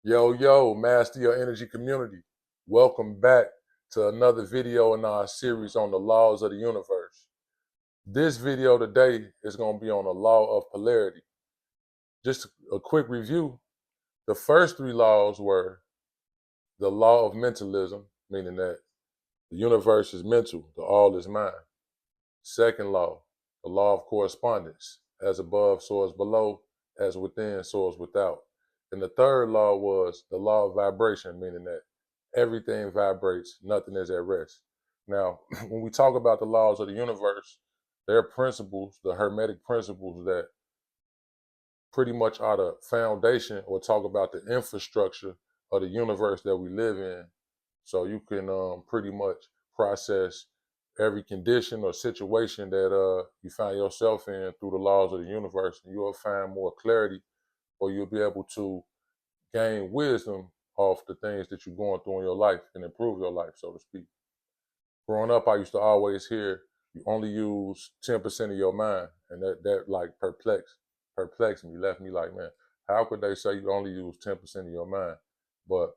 Yo, Master Your Energy community. Welcome back to another video in our series on the laws of the universe. This video today is going to be on the law of polarity. Just a quick review. The first three laws were the law of mentalism, meaning that the universe is mental, the all is mind. Second law, the law of correspondence. As above, so as below, as within, so as without. And the third law was the law of vibration, meaning that everything vibrates, nothing is at rest. Now, when we talk about the laws of the universe, there are principles, the Hermetic principles that pretty much are the foundation or talk about the infrastructure of the universe that we live in. So you can pretty much process every condition or situation that you find yourself in through the laws of the universe, and you'll find more clarity, or you'll be able to gain wisdom off the things that you're going through in your life and improve your life, so to speak. Growing up, I used to always hear you only use 10% of your mind, and that like perplexed me, left me like, man, how could they say you only use 10% of your mind? But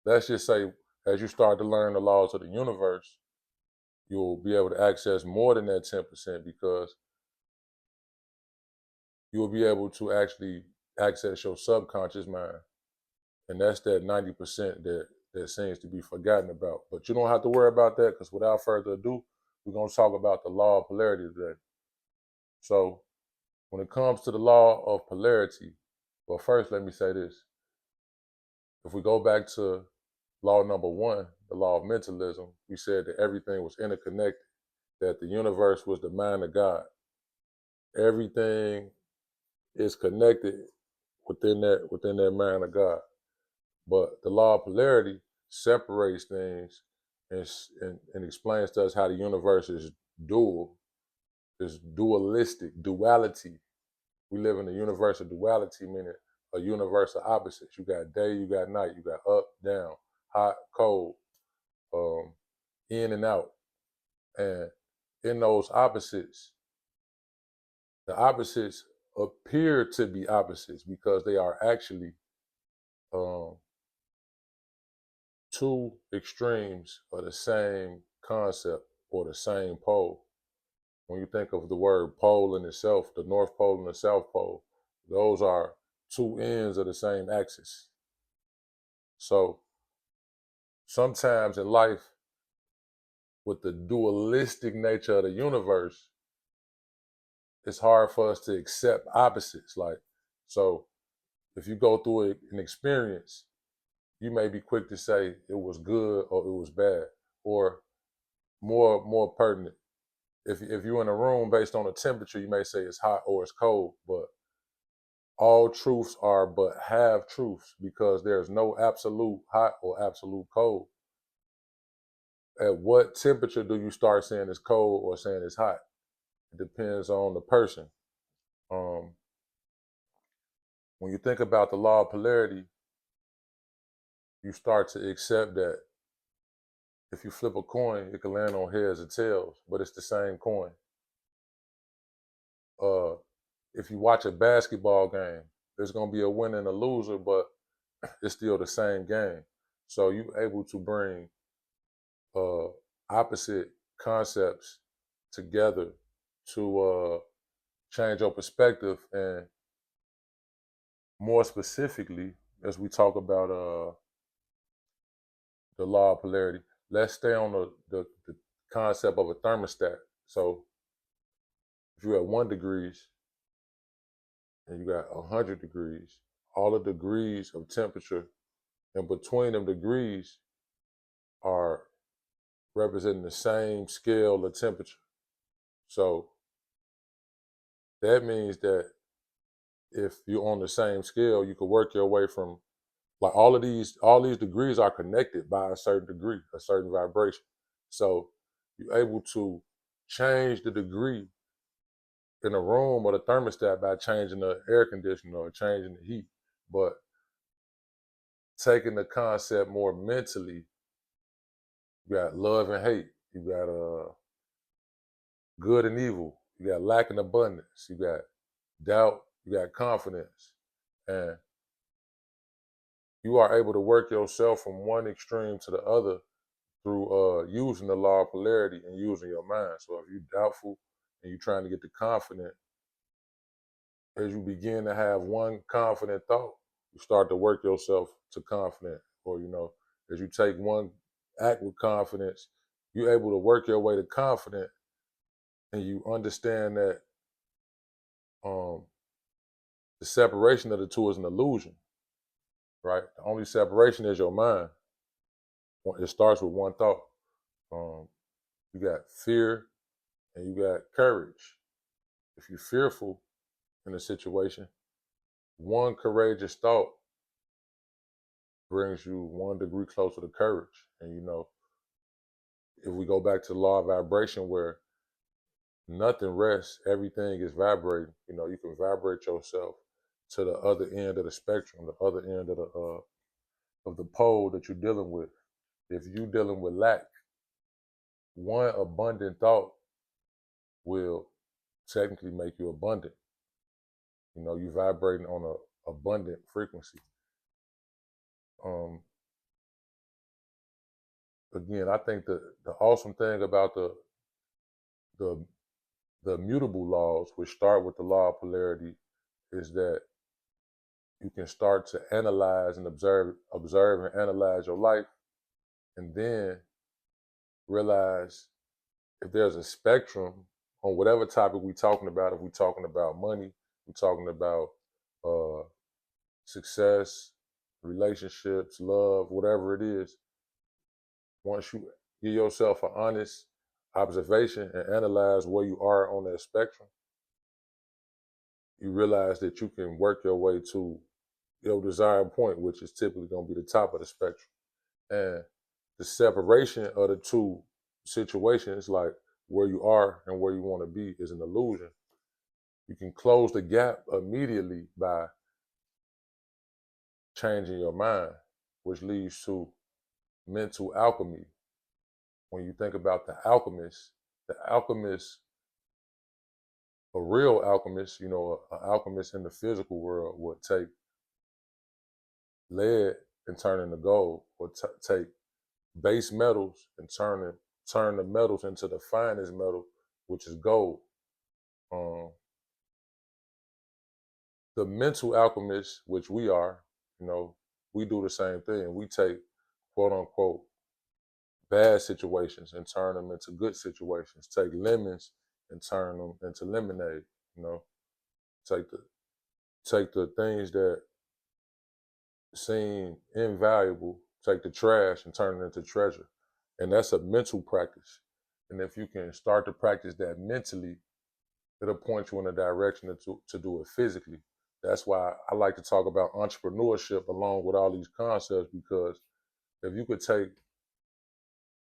let's just say, as you start to learn the laws of the universe, you'll be able to access more than that 10% because you'll be able to actually access your subconscious mind. And that's that 90% that seems to be forgotten about. But you don't have to worry about that, because without further ado, we're going to talk about the law of polarity today. So when it comes to the law of polarity, well, first let me say this. If we go back to law number one, the law of mentalism, we said that everything was interconnected, that the universe was the mind of God. Everything is connected within that mind of God. But the law of polarity separates things and explains to us how the universe is dual, is dualistic, duality. We live in a universe of duality, meaning a universe of opposites. You got day, you got night, you got up, down, hot, cold, in and out. And in those opposites, the opposites appear to be opposites because they are actually two extremes of the same concept or the same pole. When you think of the word pole in itself, the North Pole and the South Pole, those are two ends of the same axis. So sometimes in life, with the dualistic nature of the universe, it's hard for us to accept opposites. Like, so if you go through an experience, you may be quick to say it was good or it was bad, or more pertinent, if you're in a room based on the temperature, you may say it's hot or it's cold, but all truths are but half truths because there's no absolute hot or absolute cold. At what temperature do you start saying it's cold or saying it's hot? It depends on the person. When you think about the law of polarity, you start to accept that if you flip a coin, it can land on heads or tails, but it's the same coin. If you watch a basketball game, there's going to be a winner and a loser, but it's still the same game. So you're able to bring opposite concepts together to change your perspective. And more specifically, as we talk about the law of polarity, let's stay on the concept of a thermostat. So if you're at 1 degrees and you got 100 degrees, all the degrees of temperature and between them degrees are representing the same scale of temperature. So that means that if you're on the same scale, you could work your way from, like, all these degrees are connected by a certain degree, a certain vibration. So you're able to change the degree in a room or the thermostat by changing the air conditioner or changing the heat. But taking the concept more mentally, you got love and hate, you got good and evil, you got lack and abundance, you got doubt, you got confidence. And you are able to work yourself from one extreme to the other through using the law of polarity and using your mind. So if you're doubtful and you're trying to get to confident, as you begin to have one confident thought, you start to work yourself to confident. Or, as you take one act with confidence, you're able to work your way to confident, and you understand that um, the separation of the two is an illusion, right? The only separation is your mind. It starts with one thought. You got fear and you got courage. If you're fearful in a situation, one courageous thought brings you 1 degree closer to courage. And if we go back to the law of vibration, where nothing rests, everything is vibrating. You can vibrate yourself to the other end of the spectrum, the other end of the pole that you're dealing with. If you're dealing with lack, one abundant thought will technically make you abundant. You're vibrating on a abundant frequency. Again, I think the awesome thing about the immutable laws, which start with the law of polarity, is that you can start to analyze and observe and analyze your life, and then realize if there's a spectrum on whatever topic we're talking about. If we're talking about money, we're talking about success, relationships, love, whatever it is. Once you give yourself an honest observation and analyze where you are on that spectrum, you realize that you can work your way to your desired point, which is typically going to be the top of the spectrum. And the separation of the two situations, like where you are and where you want to be, is an illusion. You can close the gap immediately by changing your mind, which leads to mental alchemy. When you think about the alchemist, a real alchemist, an alchemist in the physical world would take lead and turn into gold, or take base metals and turn the metals into the finest metal, which is gold. The mental alchemist, which we are, we do the same thing. We take quote unquote bad situations and turn them into good situations. Take lemons and turn them into lemonade. Take the things that seem invaluable, take the trash and turn it into treasure. And that's a mental practice. And if you can start to practice that mentally, it'll point you in a direction to do it physically. That's why I like to talk about entrepreneurship along with all these concepts, because if you could take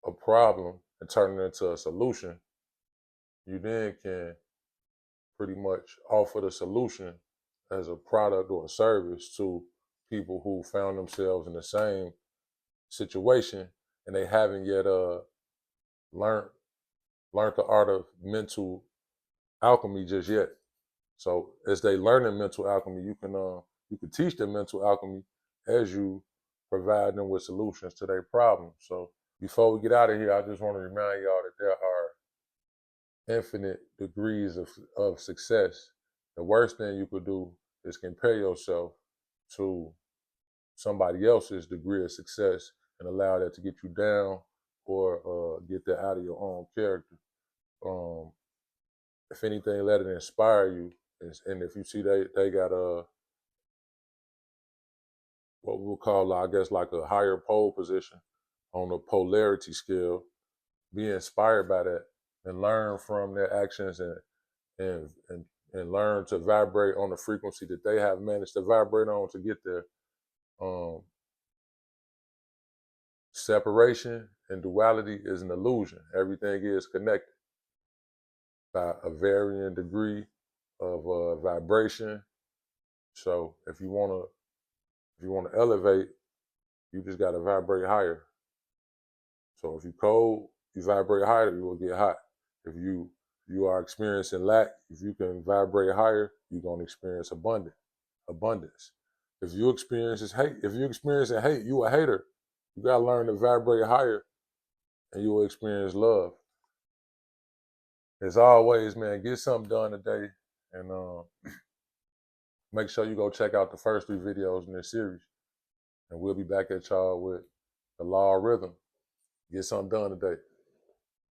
a problem and turn it into a solution, you then can pretty much offer the solution as a product or a service to people who found themselves in the same situation and they haven't yet learned the art of mental alchemy just yet. So as they learning mental alchemy, you can teach them mental alchemy as you provide them with solutions to their problems. So before we get out of here, I just want to remind y'all that there are infinite degrees of success. The worst thing you could do is compare yourself to somebody else's degree of success and allow that to get you down or get that out of your own character. If anything, let it inspire you. And if you see they got what we'll call, I guess, like a higher pole position on a polarity scale, be inspired by that and learn from their actions and learn to vibrate on the frequency that they have managed to vibrate on to get there. Separation and duality is an illusion. Everything is connected by a varying degree of vibration. So if you want to elevate, you just got to vibrate higher. So if you cold, you vibrate higher, you will get hot. If you are experiencing lack, if you can vibrate higher, you're going to experience abundance. If you experience hate, if you're experiencing hate, you a hater. You gotta learn to vibrate higher, and you will experience love. As always, man, get something done today, and make sure you go check out the first 3 videos in this series. And we'll be back at y'all with the law of rhythm. Get something done today.